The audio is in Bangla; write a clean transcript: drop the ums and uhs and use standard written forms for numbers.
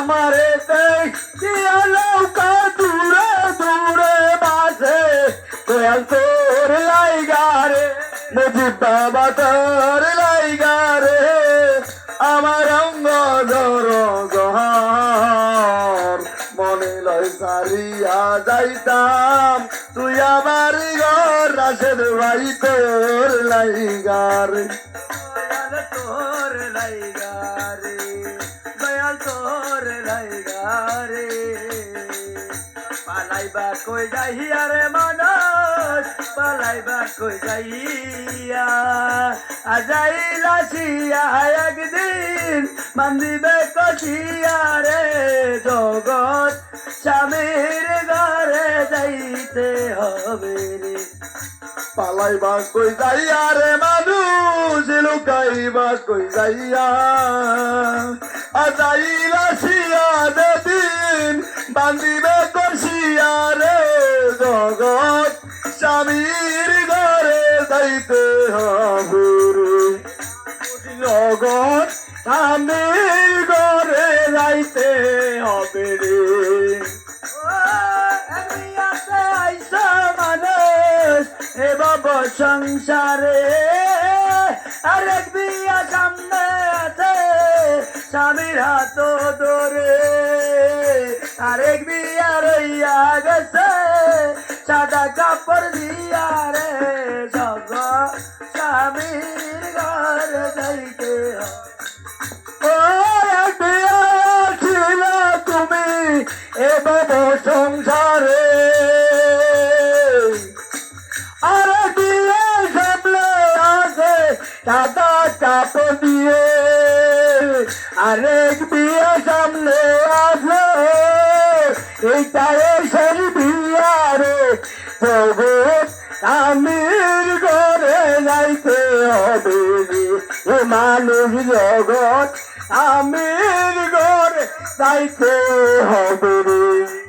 আমারে দেখিয়া নৌকা দূরে দূরে বাজে দয়াল তোর লাইগারে মুজিব বাবা তোর লাইগারে আমার অঙ্গ ধর গহর মনে লয় সারিয়া যাইতাম তুই আমার ঘর রাশেদ ভাই তোর লাইগারে তোর লাইগারে দয়াল তোর লাইগারে পালাইবা কই যাইয়া রে মানুষ পালাইবা কই যাইয়া আজাইলা শিয়া একদিন বান্ধিবে কঠিয়া রে জগৎ স্বামীর ঘরে যাইতে হবে রে পালাইবা কই যাইয়া রে মানুষ লুকাইবা কই যাইয়া আজাইলা শিয়া যেদিন বান্ধিবে কষিয়া রে জগৎ স্বামীর ঘরে যাইতে হবে রে জগৎ স্বামীর ঘরে যাইতে হবে রে সংসারে আরেক বিয়া সামনে আছে স্বামীর হাত ধরে আরেক বিয়া রইয়া গেছে সাদা কাপড় দিয়া রে সগ স্বামীর ঘরে যাইতে ও বিয়া ছিল তুমি এবার সংসারে সাদা কাপড় দিয়ে আরেক বিয়ে সামনে আসলো এইটাই সেই বিয়া রে জগৎ স্বামীর ঘরে যাইতে হবে রে মানুষ জগৎ স্বামীর ঘরে যাইতে হবে রে।